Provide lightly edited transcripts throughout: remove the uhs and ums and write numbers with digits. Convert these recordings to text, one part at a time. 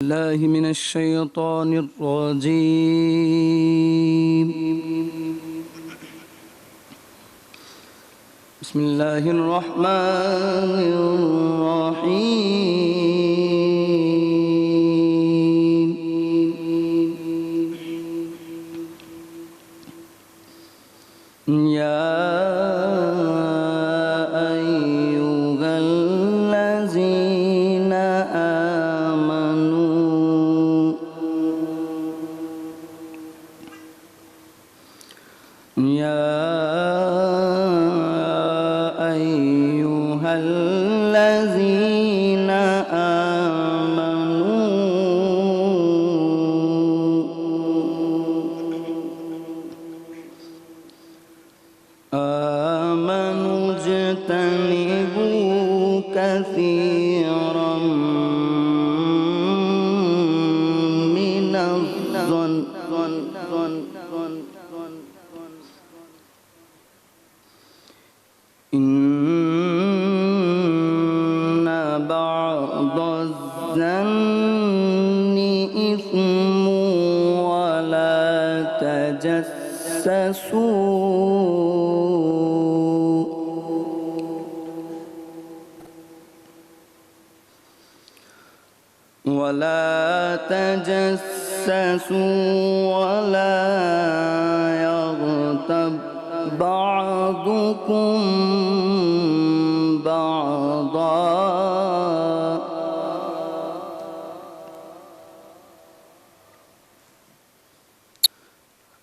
الله من الشيطان الرجيم. بسم الله الرحمن الرحيم. يا أيها الذين آمنوا يا أيها الذين آمنوا اجتنبوا كثيرا من الظن إن بعض الظن إثم ولا تجسسوا ولا يغتب بعضكم بعضا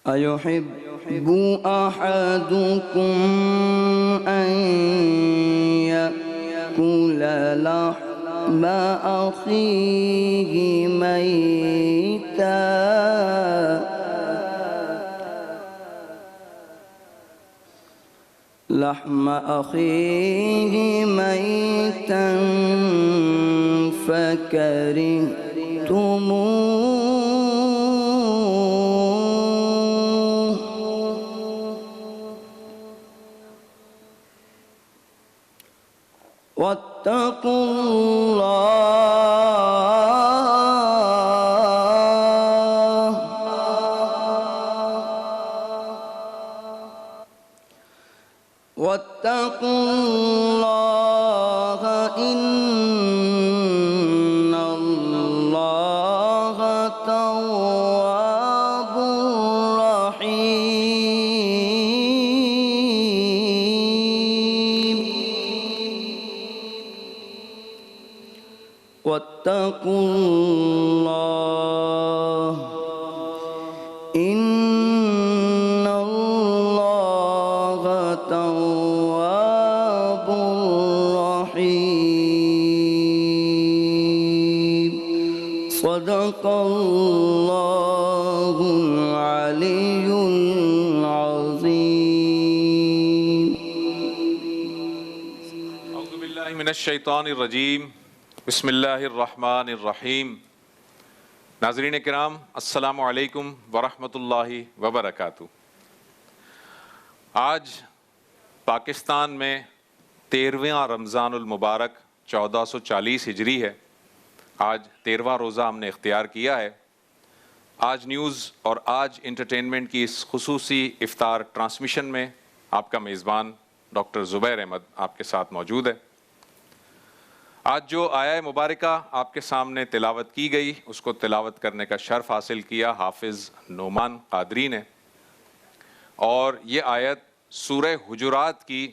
أيحب أحدكم أن يأكل لحم أخيه ميتا فكرهتموه واتقوا الله إن الله تواب رحيم واتقوا الله إن الله تواب رحيم صدق الله العلي العظيم. اعوذ باللہ من الشیطان الرجیم بسم اللہ الرحمن الرحیم. ناظرین کرام السلام علیکم ورحمۃ اللہ وبرکاتہ. آج پاکستان میں 13واں رمضان المبارک 1440 ہجری ہے. آج 13واں روزہ ہم نے اختیار کیا ہے. آج نیوز اور آج انٹرٹینمنٹ کی اس خصوصی افطار ٹرانسمیشن میں آپ کا میزبان ڈاکٹر زبیر احمد آپ کے ساتھ موجود ہے. آج جو آیہ مبارکہ آپ کے سامنے تلاوت کی گئی اس کو تلاوت کرنے کا شرف حاصل کیا حافظ نعمان قادری نے، اور یہ آیت سورہ حجرات کی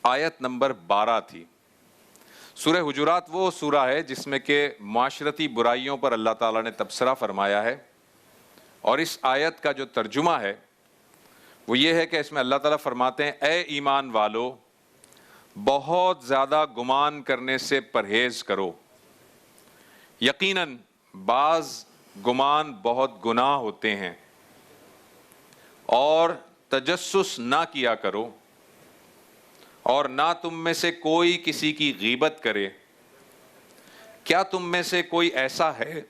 آیت نمبر 12 تھی. سورہ حجرات وہ سورہ ہے جس میں کہ معاشرتی برائیوں پر اللہ تعالیٰ نے تبصرہ فرمایا ہے، اور اس آیت کا جو ترجمہ ہے وہ یہ ہے کہ اس میں اللہ تعالیٰ فرماتے ہیں اے ایمان والو بہت زیادہ گمان کرنے سے پرہیز کرو، یقیناً بعض گمان بہت گناہ ہوتے ہیں، اور تجسس نہ کیا کرو، اور نہ تم میں سے کوئی کسی کی غیبت کرے. کیا تم میں سے کوئی ایسا ہے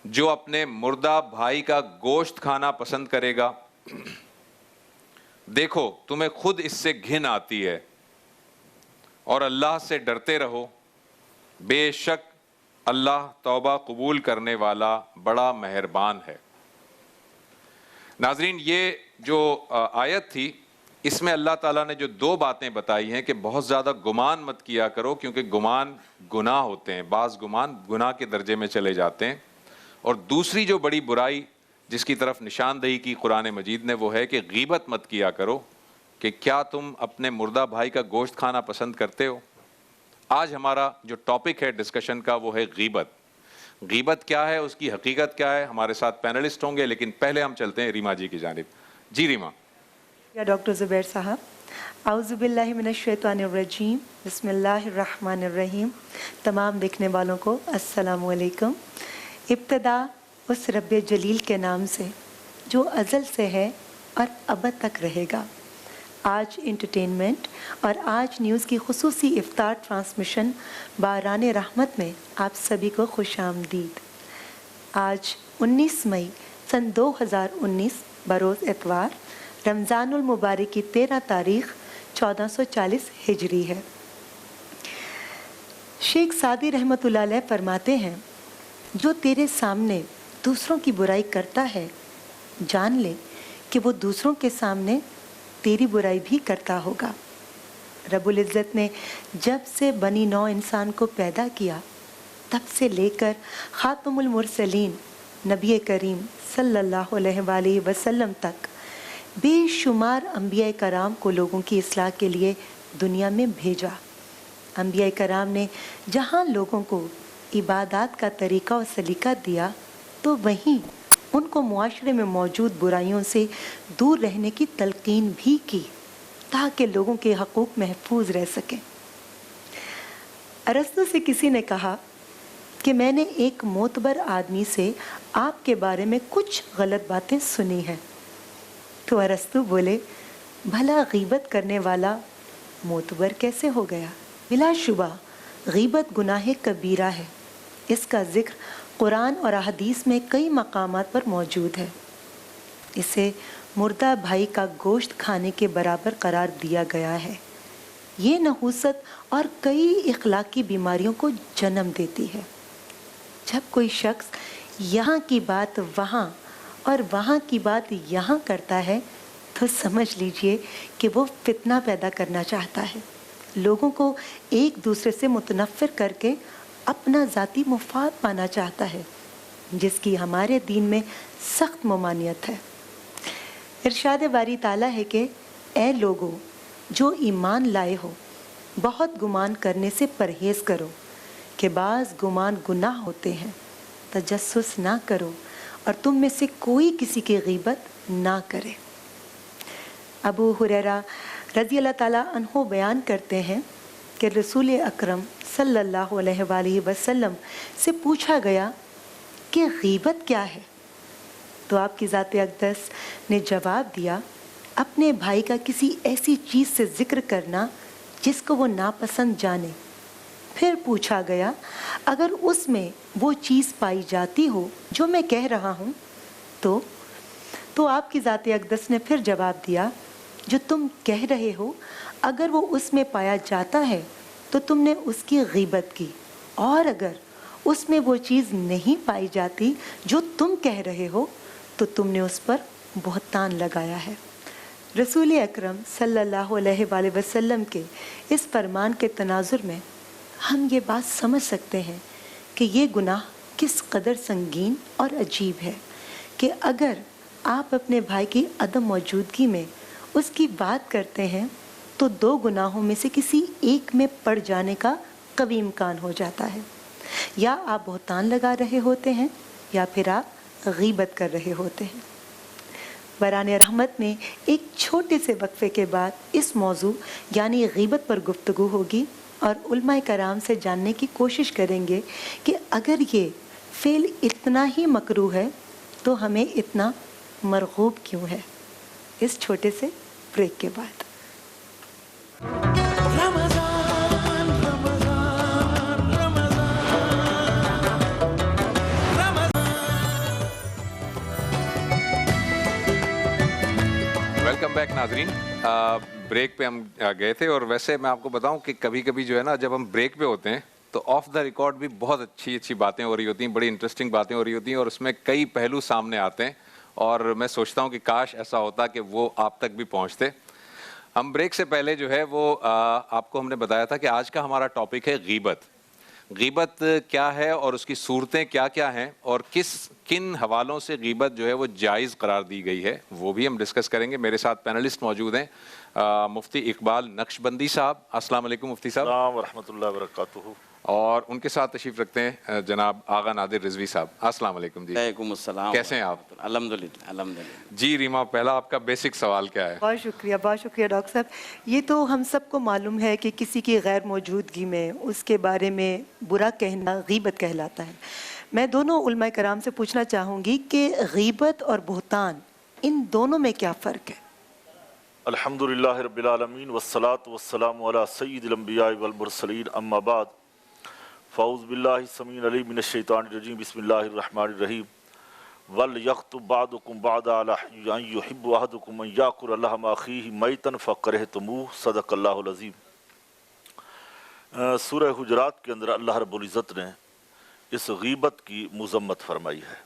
جو اپنے مردہ بھائی کا گوشت کھانا پسند کرے گا؟ دیکھو تمہیں خود اس سے گھن آتی ہے، اور اللہ سے ڈرتے رہو، بے شک اللہ توبہ قبول کرنے والا بڑا مہربان ہے۔ ناظرین، یہ جو آیت تھی، اس میں اللہ تعالیٰ نے جو دو باتیں بتائی ہیں کہ بہت زیادہ گمان مت کیا کرو، کیونکہ گمان گناہ ہوتے ہیں، بعض گمان گناہ کے درجے میں چلے جاتے ہیں، اور دوسری جو بڑی برائی جس کی طرف نشاندہی کی قرآن مجید نے وہ ہے کہ غیبت مت کیا کرو، کہ کیا تم اپنے مردہ بھائی کا گوشت کھانا پسند کرتے ہو؟ آج ہمارا جو ٹاپک ہے ڈسکشن کا وہ ہے غیبت۔ غیبت کیا ہے، اس کی حقیقت کیا ہے؟ ہمارے ساتھ پینلسٹ ہوں گے، لیکن پہلے ہم چلتے ہیں ریما جی کی جانب۔ جی ریما۔ یا ڈاکٹر زبیر صاحب، اعوذ باللہ من الشیطان الرجیم، بسم اللہ الرحمن الرحیم۔ تمام دیکھنے والوں کو السلام علیکم۔ ابتدا اس رب جلیل کے نام سے جو ازل سے ہے اور ابد تک رہے گا۔ آج انٹرٹینمنٹ اور آج نیوز کی خصوصی افطار ٹرانسمیشن باران رحمت میں آپ سبھی کو خوش آمدید۔ آج 19 مئی سن 2019 بروز اتوار، رمضان المبارک کی 13 تاریخ 1440 ہجری ہے۔ شیخ سعدی رحمۃ اللہ علیہ فرماتے ہیں، جو تیرے سامنے دوسروں کی برائی کرتا ہے، جان لے کہ وہ دوسروں کے سامنے تیری برائی بھی کرتا ہوگا۔ رب العزت نے جب سے بنی نوع انسان کو پیدا کیا، تب سے لے کر خاتم المرسلین نبی کریم صلی اللہ علیہ وآلہ وسلم تک بے شمار انبیاء کرام کو لوگوں کی اصلاح کے لیے دنیا میں بھیجا۔ انبیاء کرام نے جہاں لوگوں کو عبادات کا طریقہ اور سلیقہ دیا، تو وہیں ان کو معاشرے میں موجود برائیوں سے دور رہنے کی تلقین بھی کی، تاکہ لوگوں کے حقوق محفوظ رہ سکیں۔ ارسطو سے کسی نے کہا کہ میں نے ایک معتبر آدمی سے آپ کے بارے میں کچھ غلط باتیں سنی ہیں۔ تو ارسطو بولے، بھلا غیبت کرنے والا معتبر کیسے ہو گیا؟ بلا شبہ غیبت گناہ کبیرہ ہے۔ اس کا ذکر قرآن اور احادیث میں کئی مقامات پر موجود ہے۔ اسے مردہ بھائی کا گوشت کھانے کے برابر قرار دیا گیا ہے۔ یہ نحوست اور کئی اخلاقی بیماریوں کو جنم دیتی ہے۔ جب کوئی شخص یہاں کی بات وہاں اور وہاں کی بات یہاں کرتا ہے، تو سمجھ لیجئے کہ وہ فتنہ پیدا کرنا چاہتا ہے، لوگوں کو ایک دوسرے سے متنفر کر کے اپنا ذاتی مفاد پانا چاہتا ہے، جس کی ہمارے دین میں سخت ممانعت ہے۔ ارشاد باری تعالیٰ ہے کہ اے لوگو جو ایمان لائے ہو، بہت گمان کرنے سے پرہیز کرو، کہ بعض گمان گناہ ہوتے ہیں۔ تجسس نہ کرو اور تم میں سے کوئی کسی کی غیبت نہ کرے۔ ابو ہریرہ رضی اللہ تعالیٰ عنہ بیان کرتے ہیں کہ رسول اکرم صلی اللہ علیہ وآلہ وسلم سے پوچھا گیا کہ غیبت کیا ہے؟ تو آپ کی ذات اقدس نے جواب دیا، اپنے بھائی کا کسی ایسی چیز سے ذکر کرنا جس کو وہ ناپسند جانے۔ پھر پوچھا گیا، اگر اس میں وہ چیز پائی جاتی ہو جو میں کہہ رہا ہوں تو آپ کی ذات اقدس نے پھر جواب دیا، جو تم کہہ رہے ہو اگر وہ اس میں پایا جاتا ہے تو تم نے اس کی غیبت کی، اور اگر اس میں وہ چیز نہیں پائی جاتی جو تم کہہ رہے ہو تو تم نے اس پر بہتان لگایا ہے۔ رسول اکرم صلی اللہ علیہ وآلہ وسلم کے اس فرمان کے تناظر میں ہم یہ بات سمجھ سکتے ہیں کہ یہ گناہ کس قدر سنگین اور عجیب ہے کہ اگر آپ اپنے بھائی کی عدم موجودگی میں اس کی بات کرتے ہیں تو دو گناہوں میں سے کسی ایک میں پڑ جانے کا قوی امکان ہو جاتا ہے۔ یا آپ بہتان لگا رہے ہوتے ہیں یا پھر آپ غیبت کر رہے ہوتے ہیں۔ بران رحمت میں ایک چھوٹے سے وقفے کے بعد اس موضوع یعنی غیبت پر گفتگو ہوگی، اور علماء کرام سے جاننے کی کوشش کریں گے کہ اگر یہ فعل اتنا ہی مکروہ ہے تو ہمیں اتنا مرغوب کیوں ہے۔ اس چھوٹے سے بریک کے بعد ویلکم بیک ناظرین۔ بریک پہ ہم گئے تھے، اور ویسے میں آپ کو بتاؤں کہ کبھی کبھی جو ہے نا، جب ہم بریک پہ ہوتے ہیں تو آف دا ریکارڈ بھی بہت اچھی اچھی باتیں ہو رہی ہوتی ہیں, بڑی انٹرسٹنگ باتیں ہو رہی ہوتی ہیں, اور اس میں کئی پہلو سامنے آتے ہیں, اور میں سوچتا ہوں کہ کاش ایسا ہوتا کہ وہ آپ تک بھی پہنچتے. ہم بریک سے پہلے جو ہے وہ آپ کو ہم نے بتایا تھا کہ آج کا ہمارا ٹاپک ہے غیبت. غیبت کیا ہے اور اس کی صورتیں کیا کیا ہیں, اور کن حوالوں سے غیبت جو ہے وہ جائز قرار دی گئی ہے, وہ بھی ہم ڈسکس کریں گے. میرے ساتھ پینلسٹ موجود ہیں, مفتی اقبال نقشبندی صاحب. السلام علیکم مفتی صاحب. السلام ورحمۃ اللہ وبرکاتہ. اور ان کے ساتھ تشریف رکھتے ہیں جناب آغا نادر رضوی صاحب. السلام علیکم. جی وعلیکم السلام. کیسے ہیں آپ؟ الحمدللہ الحمدللہ. جی ریما, پہلا آپ کا بیسک سوال کیا ہے؟ بہت شکریہ ڈاکٹر صاحب. یہ تو ہم سب کو معلوم ہے کہ کسی کی غیر موجودگی میں اس کے بارے میں برا کہنا غیبت کہلاتا ہے. میں دونوں علماء کرام سے پوچھنا چاہوں گی کہ غیبت اور بہتان ان دونوں میں کیا فرق ہے؟ الحمدللہ رب العالمین والصلاة والسلام علی سید الانبیاء والمرسلین, اما بعد, فاعوذ باللہ السمیع العلیم من الشیطان الرجیم, بسم اللہ الرحمن الرحیم. وَلْيَخْتُبْ بَعْضُكُمْ بَعْضًا عَلَىٰ أَن يُحِبُّ أَحَدُكُمْ أَن يَأْكُلَ لَحْمَ أَخِيهِ مَيْتًا فَكَرِهْتُمُوهُ. صدق اللہ العظیم. سورہ حجرات کے اندر اللہ رب العزت نے اس غیبت کی مذمت فرمائی ہے.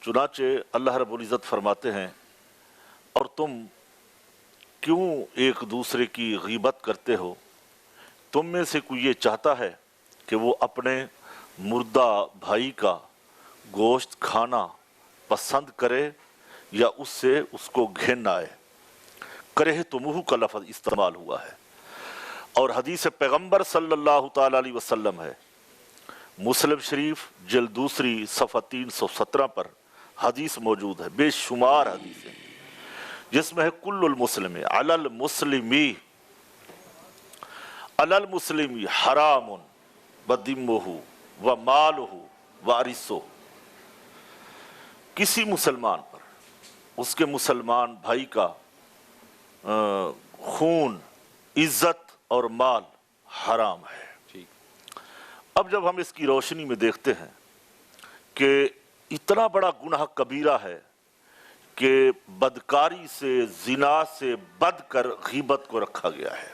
چنانچہ اللہ رب العزت فرماتے ہیں, اور تم کیوں ایک دوسرے کی غیبت کرتے ہو؟ تم میں سے کوئی یہ چاہتا ہے کہ وہ اپنے مردہ بھائی کا گوشت کھانا پسند کرے یا اس سے اس کو گھن آئے؟ کرہتموہ کا لفظ استعمال ہوا ہے, اور حدیث پیغمبر صلی اللہ تعالی علیہ وسلم ہے. مسلم شریف جلد دوسری صفحہ 317 پر حدیث موجود ہے, بے شمار حدیث ہیں, جس میں ہے کل المسلم علی المسلمی حرام ودمہ ومالہ وعرصہ. کسی مسلمان پر اس کے مسلمان بھائی کا خون, عزت اور مال حرام ہے. اب جب ہم اس کی روشنی میں دیکھتے ہیں کہ اتنا بڑا گناہ کبیرہ ہے کہ بدکاری سے, زنا سے بد کر غیبت کو رکھا گیا ہے.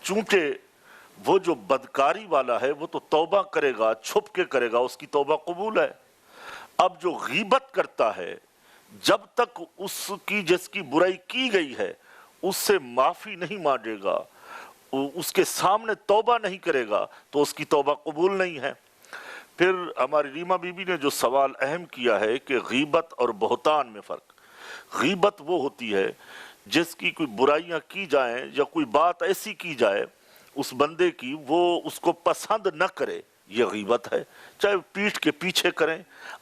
چونکہ وہ جو بدکاری والا ہے وہ تو توبہ کرے گا, چھپ کے کرے گا, اس کی توبہ قبول ہے. اب جو غیبت کرتا ہے, جب تک اس کی جس کی برائی کی گئی ہے اس سے معافی نہیں مانگے گا, اس کے سامنے توبہ نہیں کرے گا, تو اس کی توبہ قبول نہیں ہے. پھر ہماری ریما بی بی نے جو سوال اہم کیا ہے کہ غیبت اور بہتان میں فرق. غیبت وہ ہوتی ہے جس کی کوئی برائیاں کی جائیں یا کوئی بات ایسی کی جائے اس بندے کی, وہ اس کو پسند نہ کرے, یہ غیبت ہے. چاہے پیٹھ کے پیچھے کریں,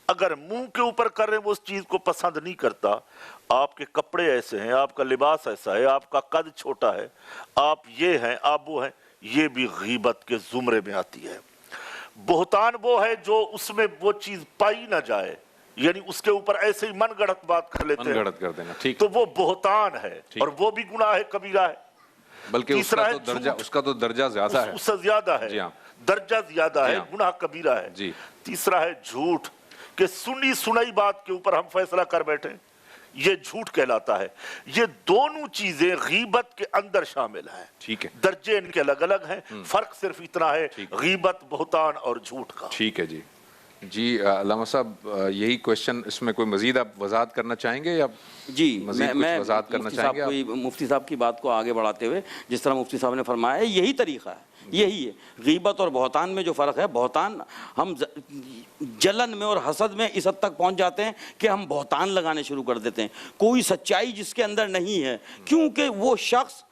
اگر منہ کے اوپر کر رہے ہیں وہ اس چیز کو پسند نہیں کرتا, آپ کے کپڑے ایسے ہیں, آپ کا لباس ایسا ہے, آپ کا قد چھوٹا ہے, آپ یہ ہیں, آپ وہ ہیں, یہ بھی غیبت کے زمرے میں آتی ہے. بہتان وہ ہے جو اس میں وہ چیز پائی نہ جائے, یعنی اس کے اوپر ایسے ہی من گڑت بات کر لیتے ہیں, گڑت کر دینا, ٹھیک, تو وہ بہتان ہے, اور وہ بھی گناہ کبیرہ ہے. بلکہ اس کا تو درجہ زیادہ ہے, اس سے زیادہ ہے, درجہ زیادہ ہے, گناہ کبیرہ ہے. جی. تیسرا ہے جھوٹ, کہ سنی سنائی بات کے اوپر ہم فیصلہ کر بیٹھیں, یہ جھوٹ کہلاتا ہے. یہ دونوں چیزیں غیبت کے اندر شامل ہیں. ٹھیک ہے, درجے ان کے الگ الگ ہیں, فرق صرف اتنا ہے, غیبت, بہتان اور جھوٹ کا. ٹھیک ہے. جی جی علامہ صاحب, یہی کوشچن, اس میں کوئی مزید آپ وضاحت کرنا چاہیں گے یا جی میں وضاحت کرنا چاہیں گے؟ مفتی صاحب کی بات کو آگے بڑھاتے ہوئے, جس طرح مفتی صاحب نے فرمایا ہے, یہی طریقہ ہے, یہی ہے. غیبت اور بہتان میں جو فرق ہے, بہتان ہم جلن میں اور حسد میں اس حد تک پہنچ جاتے ہیں کہ ہم بہتان لگانے شروع کر دیتے ہیں, کوئی سچائی جس کے اندر نہیں ہے, کیونکہ وہ شخص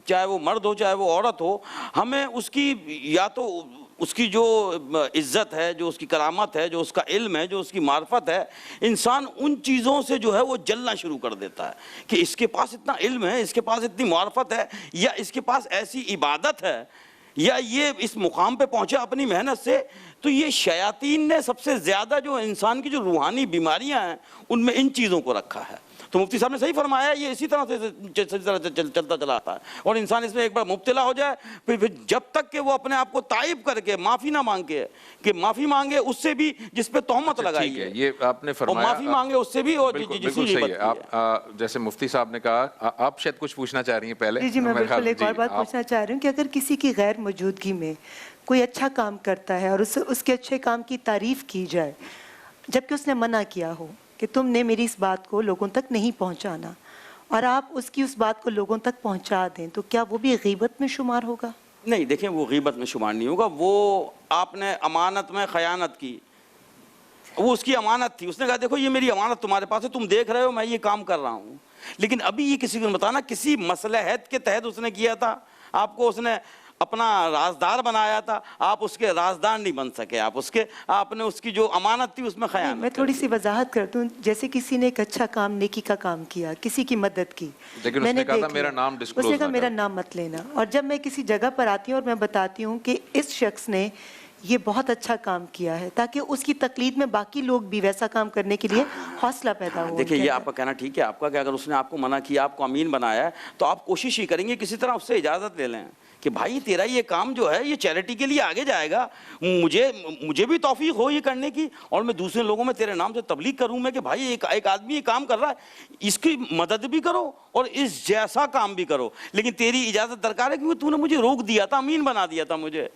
چاہے وہ مرد ہو چاہے وہ عورت ہو, ہمیں اس کی یا تو اس کی جو عزت ہے, جو اس کی کرامت ہے, جو اس کا علم ہے, جو اس کی معرفت ہے, انسان ان چیزوں سے جو ہے وہ جلنا شروع کر دیتا ہے کہ اس کے پاس اتنا علم ہے, اس کے پاس اتنی معرفت ہے, یا اس کے پاس ایسی عبادت ہے, یا یہ اس مقام پہ پہنچا اپنی محنت سے. تو یہ شیاطین نے سب سے زیادہ جو انسان کی جو روحانی بیماریاں ہیں ان میں ان چیزوں کو رکھا ہے. تو مفتی صاحب نے صحیح فرمایا, یہ اسی طرح سے چلتا چلا آتا ہے, اور انسان اس میں ایک بار مبتلا ہو جائے, پھر جب تک کہ وہ اپنے آپ کو تائب کر کے معافی نہ مانگے, کہ معافی مانگے اس سے بھی جس پہ تہمت لگائی ہے, یہ آپ نے فرمایا, معافی مانگے اس سے بھی, اور بالکل صحیح ہے. آپ جیسے مفتی صاحب نے کہا, آپ شاید کچھ پوچھنا چاہ رہی ہیں پہلے. جی میں بالکل ایک اور بات پوچھنا چاہ رہی ہوں کہ اگر کسی کی غیر موجودگی میں کوئی اچھا کام کرتا ہے اور اس کے اچھے کام کی تعریف کی جائے جبکہ اس نے منع کیا ہو کہ تم نے میری اس بات کو لوگوں تک نہیں پہنچانا اور آپ اس بات کو لوگوں تک پہنچا دیں تو کیا وہ بھی غیبت میں شمار ہوگا؟ نہیں دیکھیں وہ غیبت میں شمار نہیں ہوگا. وہ آپ نے امانت میں خیانت کی, وہ اس کی امانت تھی, اس نے کہا دیکھو یہ میری امانت تمہارے پاس ہے, تم دیکھ رہے ہو میں یہ کام کر رہا ہوں, لیکن ابھی یہ کسی کو بتانا کسی مصلحت کے تحت اس نے کیا تھا, آپ کو اس نے اپنا رازدار بنایا تھا, آپ اس کے رازدار نہیں بن سکے, آپ نے اس کی جو امانت تھی اس میں خیانت. میں تھوڑی سی وضاحت کرتا ہوں, جیسے کسی نے ایک اچھا کام نیکی کا کام کیا, کسی کی مدد کی, لیکن اس نے کہا تھا میرا نام ڈسکلوز اس نے کہا میرا نام مت لینا, اور جب میں کسی جگہ پر آتی ہوں اور میں بتاتی ہوں کہ اس شخص نے یہ بہت اچھا کام کیا ہے تاکہ اس کی تقلید میں باقی لوگ بھی ویسا کام کرنے کے لیے حوصلہ پیدا ہو. دیکھیں یہ آپ کا کہنا ٹھیک ہے آپ کا, کہ اگر اس نے آپ کو منع کیا, آپ کو امین بنایا ہے, تو آپ کوشش ہی کریں گے کسی طرح اس سے اجازت لے لیں کہ بھائی تیرا یہ کام جو ہے یہ چیریٹی کے لیے آگے جائے گا, مجھے بھی توفیق ہو یہ کرنے کی, اور میں دوسرے لوگوں میں تیرے نام سے تبلیغ کروں میں کہ بھائی ایک آدمی یہ کام کر رہا ہے, اس کی مدد بھی کرو اور اس جیسا کام بھی کرو, لیکن تیری اجازت درکار ہے کیونکہ تو نے مجھے روک دیا تھا, امین بنا دیا تھا مجھے.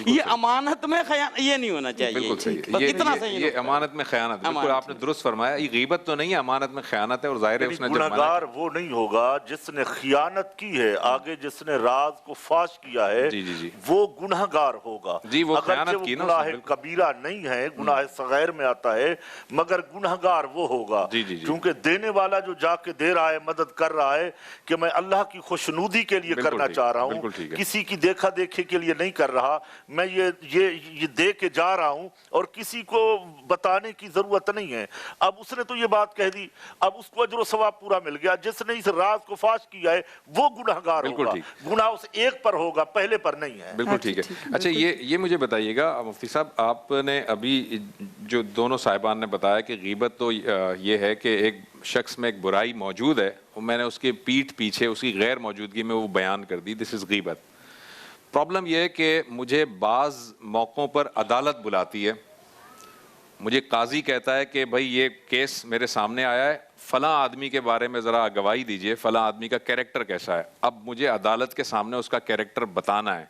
یہ امانت میں خیانت یہ نہیں ہونا چاہیے. بالکل صحیح, یہ امانت میں خیانت, بالکل آپ نے درست فرمایا, یہ غیبت تو نہیں ہے, امانت میں خیانت ہے, اور ظاہر ہے اس نے گنہگار وہ نہیں ہوگا جس نے خیانت کی ہے, آگے جس نے راز کو فاش کیا ہے وہ گنہگار ہوگا. جی وہ خیانت کی نا, گناہ کبیرہ نہیں ہے, گناہ صغیر میں آتا ہے, مگر گنہگار وہ ہوگا کیونکہ دینے والا جو جا کے دے رہا ہے, مدد کر رہا ہے کہ میں اللہ کی خوشنودی کے لیے کرنا چاہ رہا ہوں, کسی کی دیکھا دیکھی کے لیے نہیں کر رہا, میں یہ دے کے جا رہا ہوں اور کسی کو بتانے کی ضرورت نہیں ہے. اب اس نے تو یہ بات کہہ دی, اب اس کو اجر و ثواب پورا مل گیا. جس نے اس راز کو فاش کیا ہے وہ گنہگار ہوگا, گناہ اس ایک پر ہوگا, پہلے پر نہیں ہے. بالکل ٹھیک ہے. اچھا یہ مجھے بتائیے گا مفتی صاحب, آپ نے ابھی جو دونوں صاحبان نے بتایا کہ غیبت تو یہ ہے کہ ایک شخص میں ایک برائی موجود ہے, میں نے اس کے پیٹھ پیچھے اس کی غیر موجودگی میں وہ بیان کر دی, دس از غیبت. پرابلم یہ ہے کہ مجھے بعض موقعوں پر عدالت بلاتی ہے, مجھے قاضی کہتا ہے کہ بھائی یہ کیس میرے سامنے آیا ہے, فلاں آدمی کے بارے میں ذرا گواہی دیجئے, فلاں آدمی کا کیریکٹر کیسا ہے. اب مجھے عدالت کے سامنے اس کا کیریکٹر بتانا ہے,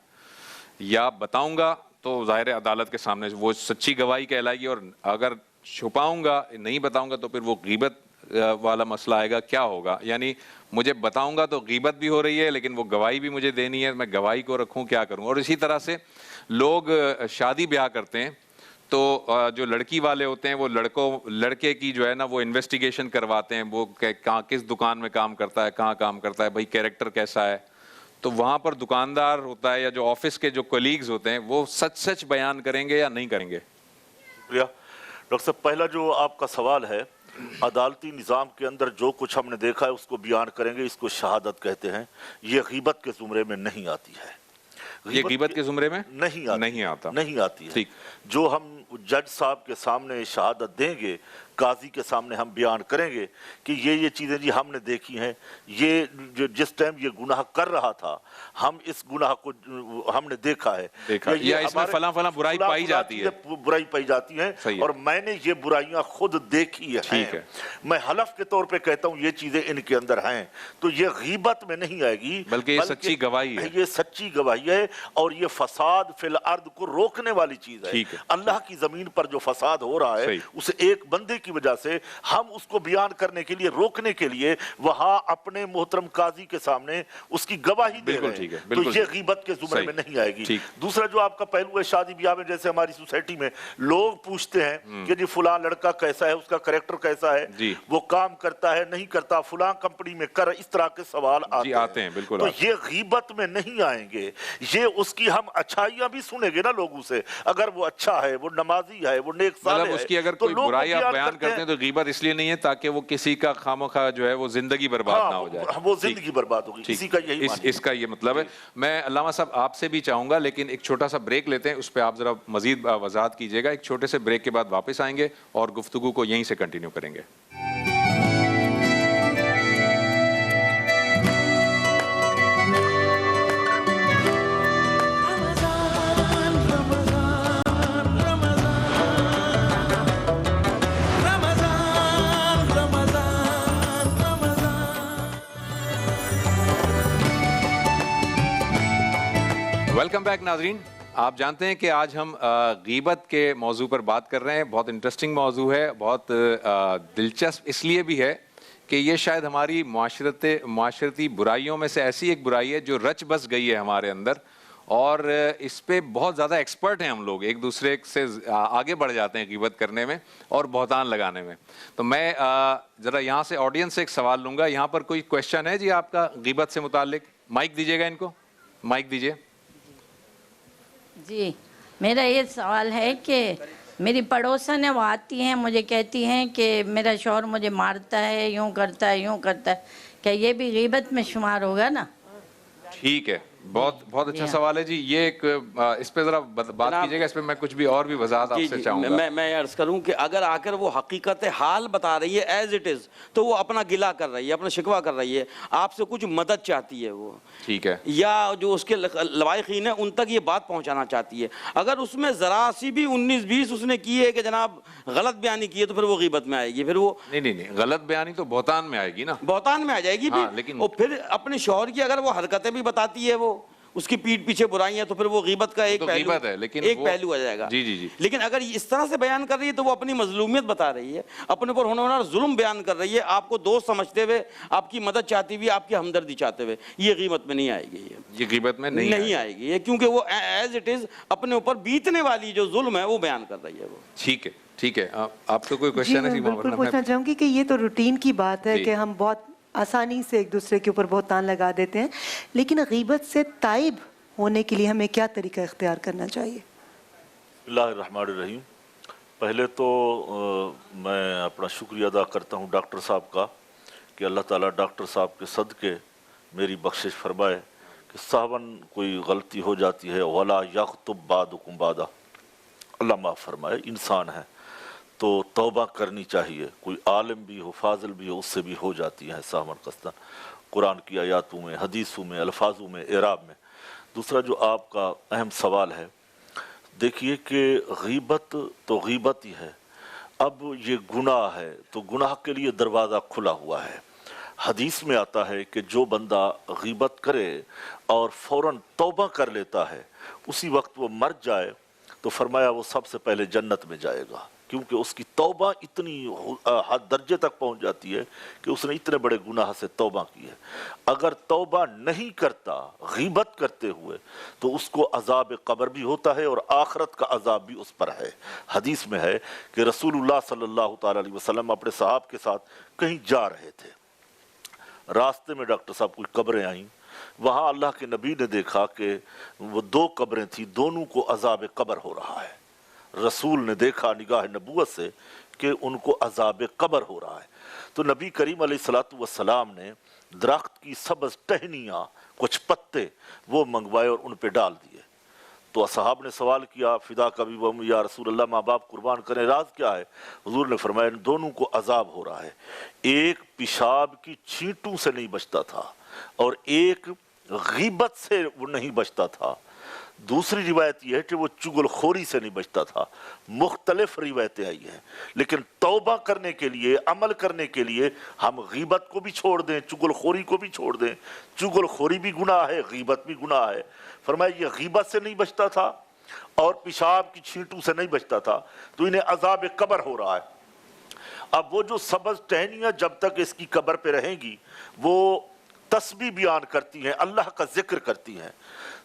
یا بتاؤں گا تو ظاہر عدالت کے سامنے وہ سچی گواہی کہلائے گی, اور اگر چھپاؤں گا نہیں بتاؤں گا تو پھر وہ غیبت والا مسئلہ آئے گا. کیا ہوگا, یعنی مجھے بتاؤں گا تو غیبت بھی ہو رہی ہے, لیکن وہ گواہی بھی مجھے دینی ہے, میں گواہی کو رکھوں کیا کروں. اور اسی طرح سے لوگ شادی بیاہ کرتے ہیں تو جو لڑکی والے ہوتے ہیں وہ لڑکے کی جو ہے نا وہ انویسٹیگیشن کرواتے ہیں, وہ کہاں کس دکان میں کام کرتا ہے, کہاں کام کرتا ہے, بھائی کیریکٹر کیسا ہے. تو وہاں پر دکاندار ہوتا ہے یا جو آفس کے جو کولیگز ہوتے ہیں وہ سچ بیان کریں گے یا نہیں کریں گے. شکریہ ڈاکٹر صاحب. پہلا جو آپ کا سوال ہے, عدالتی نظام کے اندر جو کچھ ہم نے دیکھا ہے اس کو بیان کریں گے, اس کو شہادت کہتے ہیں. یہ غیبت کے زمرے میں نہیں آتی ہے. یہ غیبت کے زمرے میں نہیں آتی ہے. جو ہم جج صاحب کے سامنے شہادت دیں گے, قاضی کے سامنے ہم بیان کریں گے کہ یہ چیزیں جی ہم نے دیکھی ہیں, یہ جس ٹائم یہ گناہ کر رہا تھا ہم اس گناہ کو ہم نے دیکھا ہے, یا اس میں فلاں برائی پائی جاتی ہے, برائی پائی جاتی ہے, اور میں نے یہ برائیاں خود دیکھی ہیں, میں حلف کے طور پہ کہتا ہوں یہ چیزیں ان کے اندر ہیں, تو یہ غیبت میں نہیں آئے گی, بلکہ یہ سچی گواہی ہے. یہ سچی گواہی ہے, اور یہ فساد فی الارض کو روکنے والی چیز ہے. اللہ کی زمین پر جو فساد ہو رہا ہے اس ایک بندے کی وجہ سے ہم اس کو بیان کرنے کے لیے, روکنے کے لیے وہاں اپنے محترم قاضی کے سامنے اس کی گواہی دے رہے ہیں, تو یہ غیبت کے زمرے میں نہیں آئے گی. دوسرا جو آپ کا پہلو ہے شادی بیاہ میں, جیسے ہماری سوسائٹی میں لوگ پوچھتے ہیں کہ جی فلاں لڑکا کیسا ہے, اس کا کریکٹر کیسا ہے, وہ کام کرتا ہے نہیں کرتا, فلاں کمپنی میں کر, اس طرح کے سوال آتے ہیں. تو یہ غیبت میں نہیں آئیں گے. یہ اس کی ہم اچھائیاں بھی سنیں گے نا لوگوں سے, اگر وہ اچھا ہے, وہ نمازی ہے, وہ نیک صالح ہے, اس کی اگر کوئی برائی آپ بیان کرتے ہیں تو غیبت اس لیے نہیں ہے تاکہ وہ کسی کا خواہ جو ہے وہ زندگی برباد نہ ہو جائے. وہ زندگی برباد ہوگی, اسی کا یہی معنی ہے. اس کا یہ مطلب ہے. میں علامہ صاحب آپ سے بھی چاہوں گا, لیکن ایک چھوٹا سا بریک لیتے ہیں, اس پہ آپ ذرا مزید وضاحت کیجئے گا. ایک چھوٹے سے بریک کے بعد واپس آئیں گے اور گفتگو کو یہیں سے کنٹینیو کریں گے. ویلکم بیک ناظرین. آپ جانتے ہیں کہ آج ہم غیبت کے موضوع پر بات کر رہے ہیں. بہت انٹرسٹنگ موضوع ہے, بہت دلچسپ اس لیے بھی ہے کہ یہ شاید ہماری معاشرتی برائیوں میں سے ایسی ایک برائی ہے جو رچ بس گئی ہے ہمارے اندر, اور اس پہ بہت زیادہ ایکسپرٹ ہیں ہم لوگ, ایک دوسرے سے آگے بڑھ جاتے ہیں غیبت کرنے میں اور بہتان لگانے میں. تو میں ذرا یہاں سے آڈینس سے ایک سوال لوں گا. یہاں پر کوئی کویشچن ہے جی آپ کا غیبت سے متعلق؟ مائک دیجیے گا ان کو, مائک دیجیے. جی میرا یہ سوال ہے کہ میری پڑوسن ہے, وہ آتی ہیں مجھے کہتی ہیں کہ میرا شوہر مجھے مارتا ہے, یوں کرتا ہے, یوں کرتا ہے. کیا یہ بھی غیبت میں شمار ہوگا نا؟ ٹھیک ہے, بہت اچھا سوال ہے جی. یہ ایک اس پہ ذرا بات کیجیے گا, اس پہ میں کچھ بھی اور بھی وضاحت آپ سے چاہوں گا. میں عرض کروں کہ اگر آ کر وہ حقیقت حال بتا رہی ہے ایز اٹ از, تو وہ اپنا گلہ کر رہی ہے, اپنا شکوہ کر رہی ہے, آپ سے کچھ مدد چاہتی ہے وہ, ٹھیک ہے, یا جو اس کے لوائقین ہیں ان تک یہ بات پہنچانا چاہتی ہے. اگر اس میں ذرا سی بھی 19-20 اس نے کی ہے کہ جناب غلط بیانی کی ہے, تو پھر وہ غیبت میں آئے گی. پھر وہ نہیں, غلط بیانی تو بہتان میں آئے گی نا, بہتان میں آ جائے گی. لیکن اور پھر اپنے شوہر کی اگر وہ حرکتیں بھی بتاتی ہے, وہ اس کی پیٹھ پیچھے برائیاں, تو پھر وہ غیبت کا ایک پہلو آ جائے گا. جی. لیکن اگر اس طرح سے بیان کر رہی ہے تو وہ اپنی مظلومیت بتا رہی ہے, اپنے پر ہونے والا ظلم بیان کر رہی ہے, آپ کو دوست سمجھتے ہوئے, آپ کی مدد چاہتی ہوئی, آپ کی ہمدردی چاہتے ہوئے. یہ غیبت میں نہیں آئے گی, یہ غیبت میں نہیں آئے گی, کیونکہ وہ ایز اٹ از اپنے اوپر بیتنے والی جو ظلم ہے وہ بیان کر رہی ہے. وہ ٹھیک ہے. آپ کو کوئی کوشچن ہے؟ جی میں بالکل پوچھنا چاہوں گی کہ یہ تو روٹین کی بات ہے کہ ہم بہت آسانی سے ایک دوسرے کے اوپر بہتان لگا دیتے ہیں, لیکن غیبت سے تائب ہونے کے لیے ہمیں کیا طریقہ اختیار کرنا چاہیے؟ بسم اللہ الرحمن الرحیم. پہلے تو میں اپنا شکریہ ادا کرتا ہوں ڈاکٹر صاحب کا کہ اللہ تعالیٰ ڈاکٹر صاحب کے صدقے میری بخشش فرمائے کہ صاحباً کوئی غلطی ہو جاتی ہے, وَلَا يَخْتُبْ بَعْضُكُمْ بَعْضًا, اللہ معاف فرمائے, انسان ہے تو توبہ کرنی چاہیے. کوئی عالم بھی ہو, فاضل بھی ہو, اس سے بھی ہو جاتی ہیں سہواً قصداً, قرآن کی آیاتوں میں, حدیثوں میں, الفاظوں میں, اعراب میں. دوسرا جو آپ کا اہم سوال ہے, دیکھیے کہ غیبت تو غیبت ہی ہے. اب یہ گناہ ہے تو گناہ کے لیے دروازہ کھلا ہوا ہے. حدیث میں آتا ہے کہ جو بندہ غیبت کرے اور فوراً توبہ کر لیتا ہے, اسی وقت وہ مر جائے تو فرمایا وہ سب سے پہلے جنت میں جائے گا, کیونکہ اس کی توبہ اتنی حد درجے تک پہنچ جاتی ہے کہ اس نے اتنے بڑے گناہ سے توبہ کی ہے. اگر توبہ نہیں کرتا غیبت کرتے ہوئے تو اس کو عذاب قبر بھی ہوتا ہے اور آخرت کا عذاب بھی اس پر ہے. حدیث میں ہے کہ رسول اللہ صلی اللہ تعالیٰ علیہ وسلم اپنے صحابہ کے ساتھ کہیں جا رہے تھے, راستے میں ڈاکٹر صاحب کوئی قبریں آئیں, وہاں اللہ کے نبی نے دیکھا کہ وہ 2 قبریں تھیں, دونوں کو عذاب قبر ہو رہا ہے. رسول نے دیکھا نگاہ نبوت سے کہ ان کو عذاب قبر ہو رہا ہے, تو نبی کریم علیہ السلام نے درخت کی سبز ٹہنیاں, کچھ پتے وہ منگوائے اور ان پہ ڈال دیے. تو اصحاب نے سوال کیا, فدا کا بھی یا رسول اللہ, ماں باپ قربان کریں, راز کیا ہے؟ حضور نے فرمایا دونوں کو عذاب ہو رہا ہے, ایک پیشاب کی چھینٹوں سے نہیں بچتا تھا اور ایک غیبت سے وہ نہیں بچتا تھا. دوسری روایت یہ ہے کہ وہ چگل خوری سے نہیں بچتا تھا. مختلف روایتیں آئی ہیں, لیکن توبہ کرنے کے لیے, عمل کرنے کے لیے ہم غیبت کو بھی چھوڑ دیں, چگل خوری کو بھی چھوڑ دیں. چگل خوری بھی گناہ ہے, غیبت بھی گناہ ہے. فرمایا یہ غیبت سے نہیں بچتا تھا اور پیشاب کی چھینٹوں سے نہیں بچتا تھا, تو انہیں عذاب قبر ہو رہا ہے. اب وہ جو سبز ٹہنیاں جب تک اس کی قبر پہ رہیں گی وہ تسبیح بیان کرتی ہیں, اللہ کا ذکر کرتی ہیں,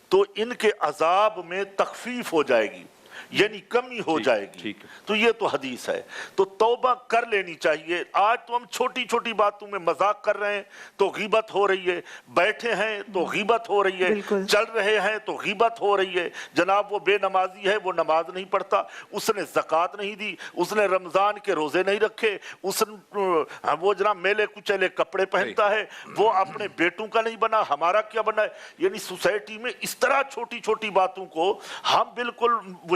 تو ان کے عذاب میں تخفیف ہو جائے گی, یعنی کمی ہو جائے گی. تو یہ تو حدیث ہے, تو توبہ کر لینی چاہیے. آج تو ہم چھوٹی چھوٹی باتوں میں مذاق کر رہے ہیں تو غیبت ہو رہی ہے, بیٹھے ہیں تو غیبت ہو رہی ہے, چل رہے ہیں تو غیبت ہو رہی ہے. جناب وہ بے نمازی ہے, وہ نماز نہیں پڑھتا, اس نے زکوٰۃ نہیں دی, اس نے رمضان کے روزے نہیں رکھے, وہ جناب میلے کچیلے کپڑے پہنتا ہے, وہ اپنے بیٹوں کا نہیں بنا, ہمارا کیا بنا ہے. یعنی سوسائٹی میں اس طرح چھوٹی چھوٹی باتوں کو ہم بالکل وہ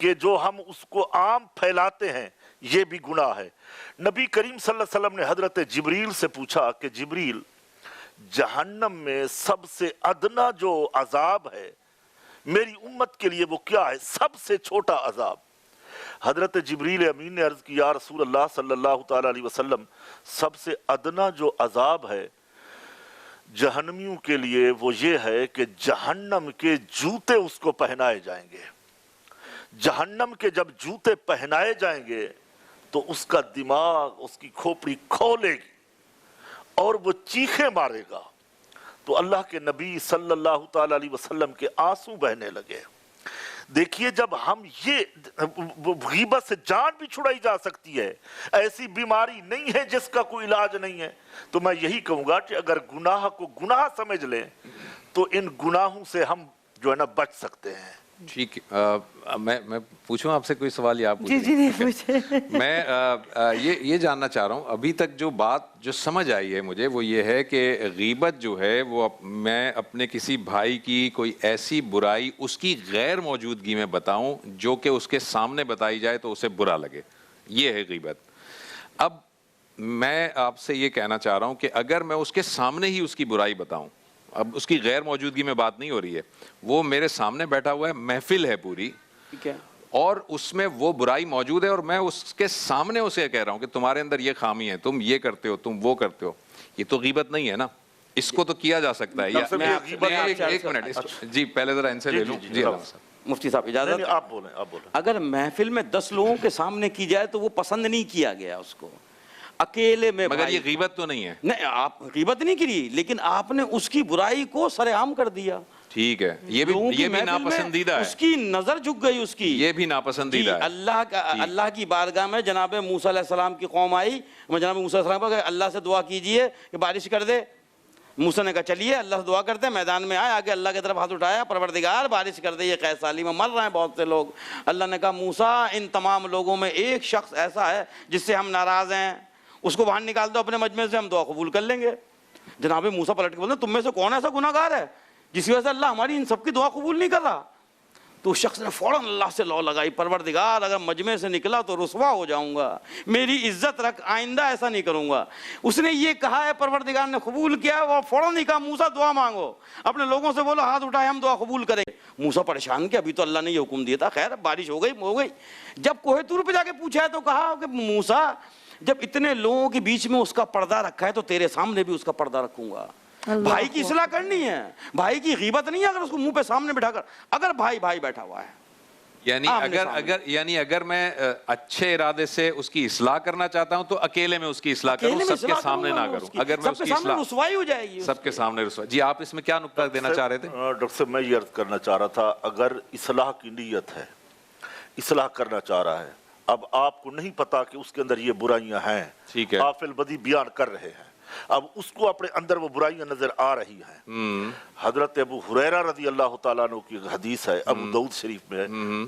کہ جو ہم اس کو عام پھیلاتے ہیں یہ بھی گناہ ہے۔ نبی کریم صلی اللہ علیہ وسلم نے حضرت جبریل سے پوچھا کہ جبریل، جہنم میں سب سے ادنا جو عذاب ہے میری امت کے لیے وہ کیا ہے، سب سے چھوٹا عذاب؟ حضرت جبریل امین نے عرض کی، یا رسول اللہ صلی اللہ تعالی علیہ وسلم، سب سے ادنا جو عذاب ہے جہنمیوں کے لیے وہ یہ ہے کہ جہنم کے جوتے اس کو پہنائے جائیں گے۔ جہنم کے جب جوتے پہنائے جائیں گے تو اس کا دماغ، اس کی کھوپڑی کھولے گی اور وہ چیخیں مارے گا۔ تو اللہ کے نبی صلی اللہ تعالی علیہ وسلم کے آنسو بہنے لگے۔ دیکھیے، جب ہم یہ غیبت سے جان بھی چھڑائی جا سکتی ہے، ایسی بیماری نہیں ہے جس کا کوئی علاج نہیں ہے، تو میں یہی کہوں گا کہ اگر گناہ کو گناہ سمجھ لیں تو ان گناہوں سے ہم جو ہے نا بچ سکتے ہیں۔ ٹھیک، میں پوچھوں آپ سے کوئی سوال یا آپ جی جی نہیں پوچھے۔ میں یہ جاننا چاہ رہا ہوں، ابھی تک جو بات جو سمجھ آئی ہے مجھے وہ یہ ہے کہ غیبت جو ہے وہ میں اپنے کسی بھائی کی کوئی ایسی برائی اس کی غیر موجودگی میں بتاؤں جو کہ اس کے سامنے بتائی جائے تو اسے برا لگے، یہ ہے غیبت۔ اب میں آپ سے یہ کہنا چاہ رہا ہوں کہ اگر میں اس کے سامنے ہی اس کی برائی بتاؤں، اب اس کی غیر موجودگی میں بات نہیں ہو رہی ہے، وہ میرے سامنے بیٹھا ہوا ہے، محفل ہے پوری، ٹھیک ہے، اور اس میں وہ برائی موجود ہے اور میں اس کے سامنے اسے کہہ رہا ہوں کہ تمہارے اندر یہ خامی ہے، تم یہ کرتے ہو، تم وہ کرتے ہو، یہ تو غیبت نہیں ہے نا؟ اس کو تو کیا جا سکتا ہے۔ ایک منٹ جی، پہلے ذرا ان سے لے لوں۔ جی مفتی صاحب اجازت؟ آپ بولیں۔ اگر محفل میں 10 لوگوں کے سامنے کی جائے تو وہ پسند نہیں کیا گیا اس کو، اکیلے میں، مگر یہ غیبت تو نہیں ہے۔ نہیں، آپ غیبت نہیں کی، لیکن آپ نے اس کی برائی کو سر عام کر دیا۔ ٹھیک ہے، یہ بھی ناپسندیدہ ہے، اس کی نظر جھک گئی، اس کی یہ بھی ناپسندیدہ ہے۔ اللہ کی بارگاہ میں جناب موسیٰ علیہ السلام کی قوم آئی، جناب موسیٰ علیہ السلام کہ اللہ سے دعا کیجئے کہ بارش کر دے۔ موسیٰ نے کہا چلیے اللہ سے دعا کرتے ہیں، میدان میں آئے، آگے اللہ کی طرف ہاتھ اٹھایا، پروردگار بارش کر دے، یہ قحط سالی میں مر رہے ہیں بہت سے لوگ۔ اللہ نے کہا موسیٰ، ان تمام لوگوں میں ایک شخص ایسا ہے جس سے ہم ناراض ہیں، اس کو باہر نکال دو اپنے مجمع سے، ہم دعا قبول کر لیں گے۔ جناب موسیٰ پلٹ کے بولتے ہیں تم میں سے کون ایسا گناہ گار ہے جس کی وجہ سے اللہ ہماری ان سب کی دعا قبول نہیں کر رہا؟ تو اس شخص نے فوراً اللہ سے لو لگائی، پروردگار اگر مجمع سے نکلا تو رسوا ہو جاؤں گا، میری عزت رکھ، آئندہ ایسا نہیں کروں گا۔ اس نے یہ کہا ہے، پروردگار نے قبول کیا، اور فوراً نہیں کہا موسیٰ دعا مانگو، اپنے لوگوں سے بولو ہاتھ اٹھائے ہم دعا قبول کریں۔ موسیٰ پریشان کہ ابھی تو اللہ نے یہ حکم دیا تھا، خیر بارش ہو گئی۔ جب کوہ طور پہ جا کے پوچھا ہے تو کہا کہ موسیٰ، جب اتنے لوگوں کے بیچ میں اس کا پردہ رکھا ہے تو تیرے سامنے بھی اس کا پردہ رکھوں گا۔ بھائی کی اصلاح کرنی ہے، بھائی کی غیبت نہیں ہے اگر اس کو منہ پہ سامنے بٹھا کر، اگر بھائی بیٹھا ہوا ہے، یعنی اگر میں اچھے ارادے سے اس کی اصلاح کرنا چاہتا ہوں تو اکیلے میں اس کی اصلاح کروں، سب کے سامنے نہ کروں۔ اگر میں اس کی اصلاح، رسوائی ہو جائے گی، سب کے سامنے رسوائی۔ جی آپ اس میں کیا نقطہ دینا چاہ رہے تھے؟ ڈاکٹر صاحب میں یہ عرض کرنا چاہ رہا تھا، اگر اصلاح کی نیت ہے، اصلاح کرنا چاہ رہا ہے، اب آپ کو نہیں پتا کہ اس کے اندر یہ برائیاں ہیں، ٹھیک ہے، آپ فی البدی بیان کر رہے ہیں، اب اس کو اپنے اندر وہ برائیاں نظر آ رہی ہیں۔ حضرت ابو ہریرہ رضی اللہ تعالیٰ عنہ کی حدیث ہے، ابو داؤد شریف میں ہے،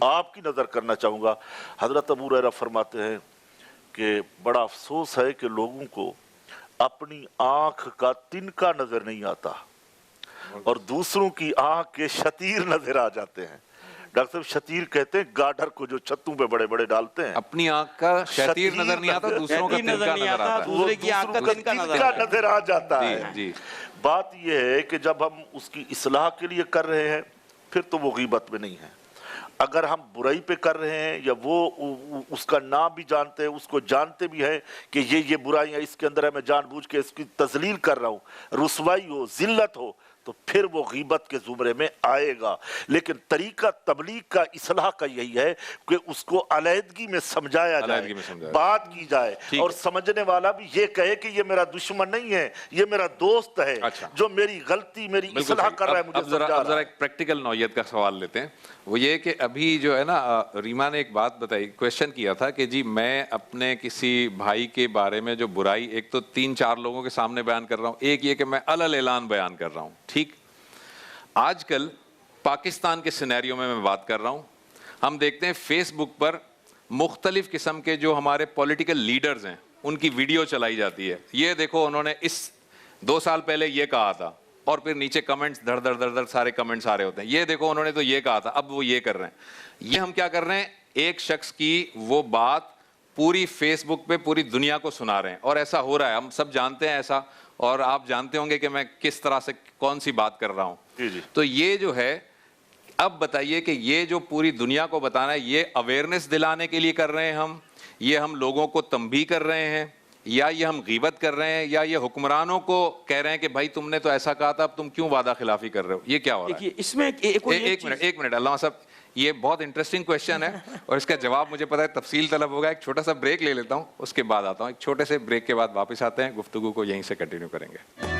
آپ کی نظر کرنا چاہوں گا۔ حضرت ابو ہریرہ فرماتے ہیں کہ بڑا افسوس ہے کہ لوگوں کو اپنی آنکھ کا تنکا نظر نہیں آتا اور دوسروں کی آنکھ کے شتیر نظر آ جاتے ہیں۔ ڈاکٹر صاحب شتیر کہتے ہیں گاڈر کو جو چھتوں پہ بڑے بڑے ڈالتے ہیں، اپنی آنکھ کا شتیر نظر نہیں آتا، دوسروں کا تنکا نظر آتا ہے، دوسرے کی آنکھ کا تنکا نظر آ جاتا ہے۔ جی، بات یہ ہے کہ جب ہم اس کی اصلاح کے لیے کر رہے ہیں پھر تو وہ غیبت میں نہیں ہے۔ اگر ہم برائی پہ کر رہے ہیں یا وہ اس کا نام بھی جانتے ہیں، اس کو جانتے بھی ہیں کہ یہ برائیاں اس کے اندر ہے، میں جان بوجھ کے اس کی تذلیل کر رہا ہوں، رسوائی ہو، ذلت ہو، تو پھر وہ غیبت کے زمرے میں آئے گا۔ لیکن طریقہ تبلیغ کا، اصلاح کا یہی ہے کہ اس کو علیحدگی میں سمجھایا جائے، بات کی جائے، اور سمجھنے والا بھی یہ کہے کہ یہ میرا دشمن نہیں ہے، یہ میرا دوست ہے جو میری غلطی، میری اصلاح کر رہا ہے، مجھے سمجھا رہا ہے۔ اب ذرا ایک پریکٹیکل نوعیت کا سوال لیتے ہیں، وہ یہ کہ ابھی جو ہے نا ریما نے ایک بات بتائی، کویشچن کیا تھا کہ جی میں اپنے کسی بھائی کے بارے میں جو برائی ایک تو 3-4 لوگوں کے سامنے بیان کر رہا ہوں، ایک یہ کہ میں علل اعلان بیان کر رہا ہوں۔ ٹھیک، آج کل پاکستان کے سینیریو میں بات کر رہا ہوں، ہم دیکھتے ہیں فیس بک پر مختلف قسم کے جو ہمارے پولیٹیکل لیڈرز ہیں ان کی ویڈیو چلائی جاتی ہے، یہ دیکھو انہوں نے اس 2 سال پہلے یہ کہا تھا، اور پھر نیچے کمنٹس دھڑ دھڑ سارے کمنٹس آ رہے ہوتے ہیں، یہ دیکھو انہوں نے تو یہ کہا تھا، اب وہ یہ کر رہے ہیں۔ یہ ہم کیا کر رہے ہیں، ایک شخص کی وہ بات پوری فیس بک پہ پوری دنیا کو سنا رہے ہیں، اور ایسا ہو رہا ہے، ہم سب جانتے ہیں ایسا، اور آپ جانتے ہوں گے کہ میں کس طرح سے کون سی بات کر رہا ہوں. تو یہ جو ہے، اب بتائیے کہ یہ جو پوری دنیا کو بتانا ہے، یہ اویئرنیس دلانے کے لیے کر رہے ہیں یہ ہم لوگوں کو تنبیہ کر رہے ہیں، یا یہ ہم غیبت کر رہے ہیں، یا یہ حکمرانوں کو کہہ رہے ہیں کہ بھائی تم نے تو ایسا کہا تھا، اب تم کیوں وعدہ خلافی کر رہے ہو؟ یہ کیا ہو رہا ہے؟ اس میں ایک منٹ علامہ صاحب، یہ بہت انٹرسٹنگ کویشچن ہے اور اس کا جواب مجھے پتا ہے تفصیل طلب ہوگا. ایک چھوٹا سا بریک لے لیتا ہوں، اس کے بعد آتا ہوں. ایک چھوٹے سے بریک کے بعد واپس آتے ہیں، گفتگو کو یہیں سے کنٹینیو کریں گے.